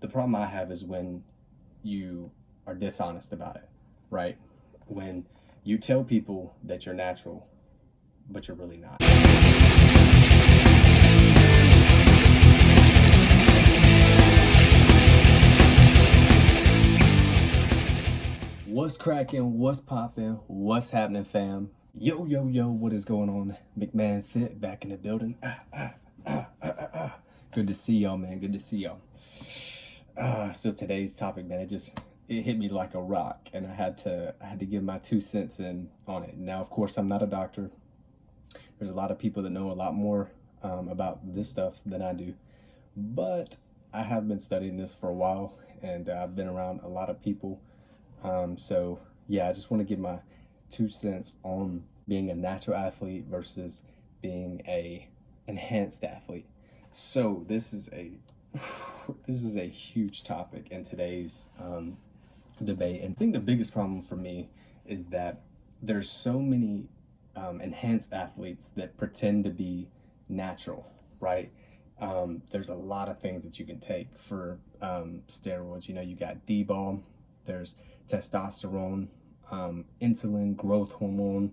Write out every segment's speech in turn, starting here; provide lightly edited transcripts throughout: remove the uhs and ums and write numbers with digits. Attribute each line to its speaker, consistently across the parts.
Speaker 1: The problem I have is when you are dishonest about it, right? When you tell people that you're natural, but you're really not. What's cracking? What's popping? What's happening, fam? Yo, yo, yo, what is going on? McMahon Fit back in the building. Good to see y'all, man. Good to see y'all. So today's topic, man, it hit me like a rock, and I had to give my 2 cents in on it. Now, of course, I'm not a doctor. There's a lot of people that know a lot more about this stuff than I do, but I have been studying this for a while, and I've been around a lot of people. So yeah, I just want to give my 2 cents on being a natural athlete versus being a enhanced athlete. So this is a huge topic in today's debate, and I think the biggest problem for me is that there's so many enhanced athletes that pretend to be natural, right? There's a lot of things that you can take for steroids. You know, you got D-bol, there's testosterone, insulin, growth hormone,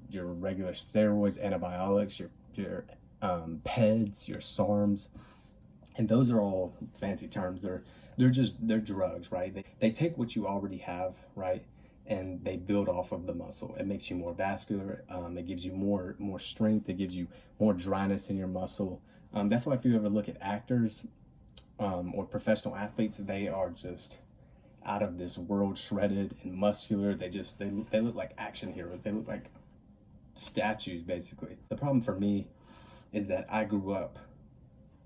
Speaker 1: your regular steroids, antibiotics, your PEDs, your SARMs, and those are all fancy terms. They're drugs, right? They take what you already have, right, and they build off of the muscle. It makes you more vascular. It gives you more strength. It gives you more dryness in your muscle. That's why if you ever look at actors or professional athletes, they are just out of this world, shredded and muscular. They look like action heroes. They look like statues, basically. The problem for me is that I grew up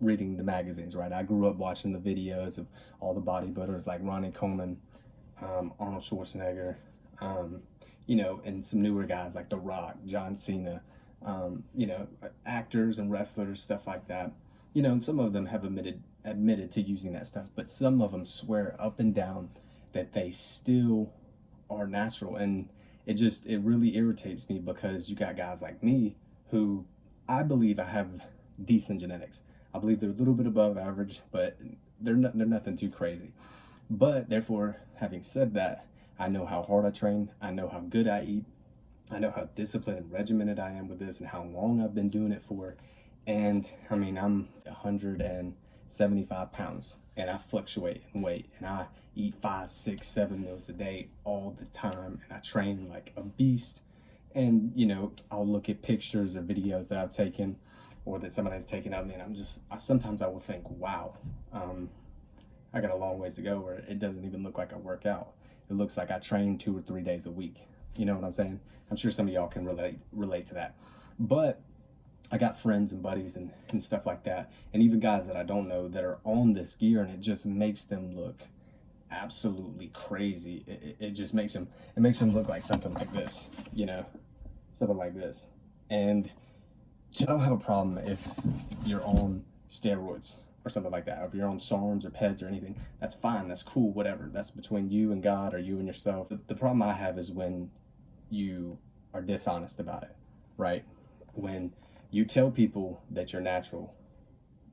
Speaker 1: reading the magazines, right? I grew up watching the videos of all the bodybuilders like Ronnie Coleman, Arnold Schwarzenegger, and some newer guys like The Rock, John Cena, actors and wrestlers, stuff like that. And some of them have admitted to using that stuff, but some of them swear up and down that they still are natural, and it really irritates me, because you got guys like me who I believe I have decent genetics. I believe they're a little bit above average, but they're nothing too crazy. But therefore, having said that, I know how hard I train, I know how good I eat, I know how disciplined and regimented I am with this, and how long I've been doing it for. And I mean, I'm 175 pounds, and I fluctuate in weight, and I eat 5, 6, 7 meals a day all the time, and I train like a beast. And I'll look at pictures or videos that I've taken or that somebody has taken of me, and sometimes I will think, wow, I got a long ways to go, where it doesn't even look like I work out. It looks like I train 2 or 3 days a week. You know what I'm saying? I'm sure some of y'all can relate to that. But I got friends and buddies and stuff like that, and even guys that I don't know that are on this gear, and it just makes them look absolutely crazy. It just makes them look like something like this, something like this. And I don't have a problem if you're on steroids or something like that, or if you're on SARMs or PEDs or anything. That's fine, that's cool, whatever. That's between you and God, or you and yourself. The problem I have is when you are dishonest about it, right? When you tell people that you're natural,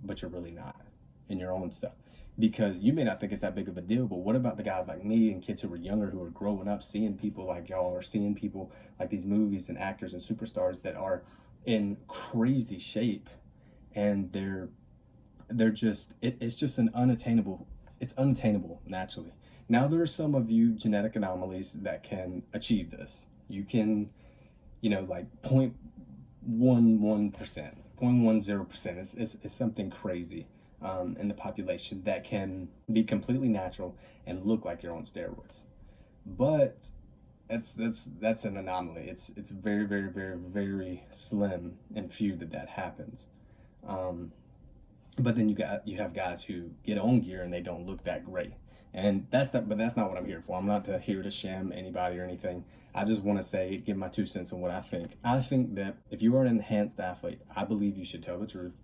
Speaker 1: but you're really not in your own stuff. Because you may not think it's that big of a deal, but what about the guys like me and kids who were younger, who are growing up seeing people like y'all, or seeing people like these movies and actors and superstars that are in crazy shape, and it's just it's unattainable naturally. Now, there are some of you genetic anomalies that can achieve this. You can, like 0.11%, 0.10% is something crazy in the population that can be completely natural and look like you're on steroids. But that's an anomaly. It's very, very, very, very slim and few that happens. But then you have guys who get on gear and they don't look that great. And that's not what I'm here for. I'm not here to sham anybody or anything. I just want to give my 2 cents on what I think. I think that if you are an enhanced athlete, I believe you should tell the truth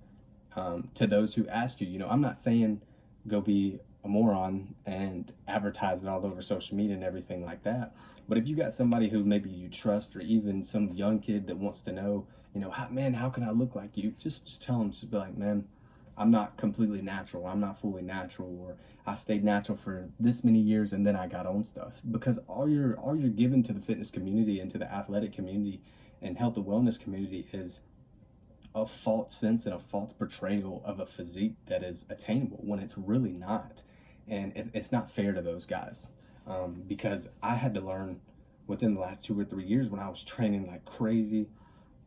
Speaker 1: to those who ask you. I'm not saying go be a moron and advertise it all over social media and everything like that. But if you got somebody who maybe you trust, or even some young kid that wants to know, how can I look like you? Just tell them, just be like, man, I'm not completely natural, I'm not fully natural, or I stayed natural for this many years and then I got on stuff. Because all you're given to the fitness community and to the athletic community and health and wellness community is a false sense and a false portrayal of a physique that is attainable when it's really not. And it's not fair to those guys, because I had to learn within the last 2 or 3 years when I was training like crazy,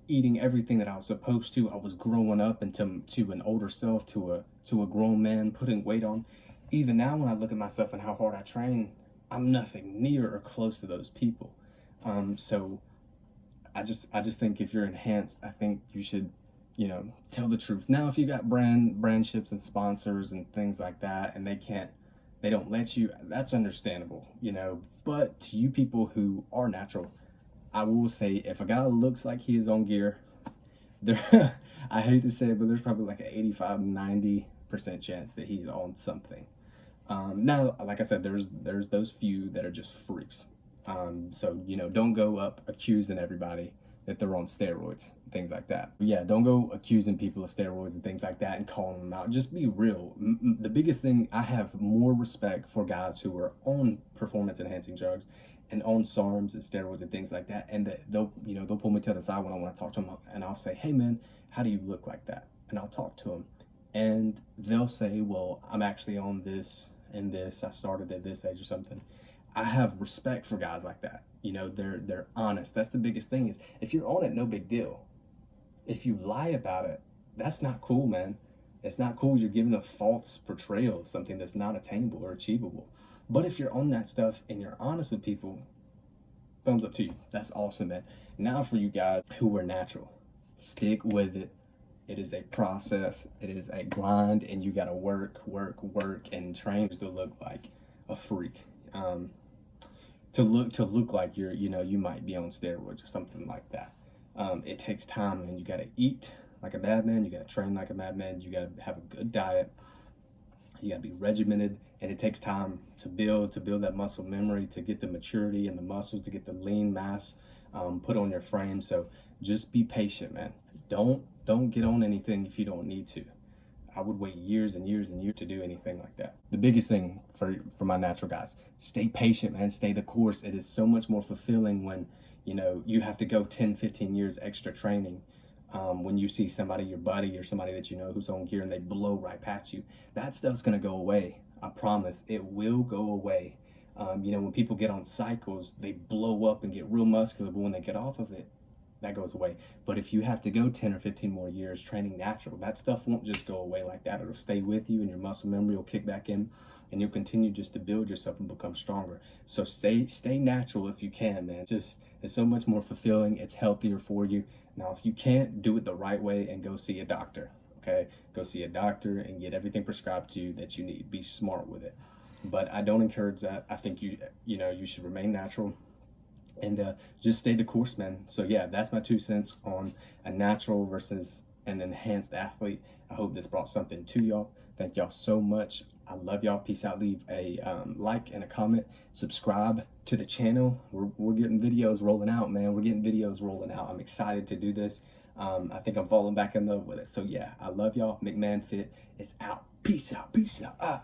Speaker 1: eating everything that I was supposed to. I was growing up into to an older self, to a grown man, putting weight on. Even now, when I look at myself and how hard I train, I'm nothing near or close to those people. So I just think if you're enhanced, I think you should, tell the truth. Now, if you got brandships and sponsors and things like that, and they don't let you, that's understandable, But to you people who are natural, I will say, if a guy looks like he is on gear, there, I hate to say it, but there's probably like an 85-90% chance that he's on something. Now, like I said, there's those few that are just freaks. So don't go up accusing everybody that they're on steroids, things like that. Yeah, don't go accusing people of steroids and things like that and calling them out. Just be real. The biggest thing, I have more respect for guys who are on performance enhancing drugs and on SARMs and steroids and things like that, and that they'll pull me to the side when I want to talk to them, and I'll say, hey man, how do you look like that? And I'll talk to them, and they'll say, well, I'm actually on this and this, I started at this age or something. I have respect for guys like that. They're honest. That's the biggest thing, is if you're on it, no big deal. If you lie about it, that's not cool, man. It's not cool. You're giving a false portrayal of something that's not attainable or achievable. But if you're on that stuff and you're honest with people, thumbs up to you. That's awesome, man. Now for you guys who are natural, stick with it. It is a process. It is a grind, and you gotta work, and train to look like a freak. To look like you might be on steroids or something like that. It takes time, and you gotta eat like a madman. You gotta train like a madman. You gotta have a good diet. You gotta be regimented, and it takes time to build that muscle memory, to get the maturity in the muscles, to get the lean mass put on your frame. So just be patient, man. Don't get on anything if you don't need to. I would wait years and years and years to do anything like that. The biggest thing for my natural guys, stay patient, man. Stay the course. It is so much more fulfilling when you have to go 10-15 years extra training. When you see somebody, your buddy or somebody that who's on gear, and they blow right past you, that stuff's gonna go away. I promise, it will go away. When people get on cycles, they blow up and get real muscular, but when they get off of it, that goes away. But if you have to go 10 or 15 more years training natural, that stuff won't just go away like that. It'll stay with you, and your muscle memory will kick back in, and you'll continue just to build yourself and become stronger. So stay natural if you can, man. It's so much more fulfilling. It's healthier for you. Now, if you can't, do it the right way and go see a doctor, okay? Go see a doctor and get everything prescribed to you that you need. Be smart with it. But I don't encourage that. I think you should remain natural and just stay the course, man. So yeah, that's my 2 cents on a natural versus an enhanced athlete. I hope this brought something to y'all. Thank y'all so much. I love y'all. Peace out. Leave a like and a comment. Subscribe to the channel. We're getting videos rolling out, man. We're getting videos rolling out. I'm excited to do this. I think I'm falling back in love with it. So yeah, I love y'all. McMahon Fit is out. Peace out. Peace out.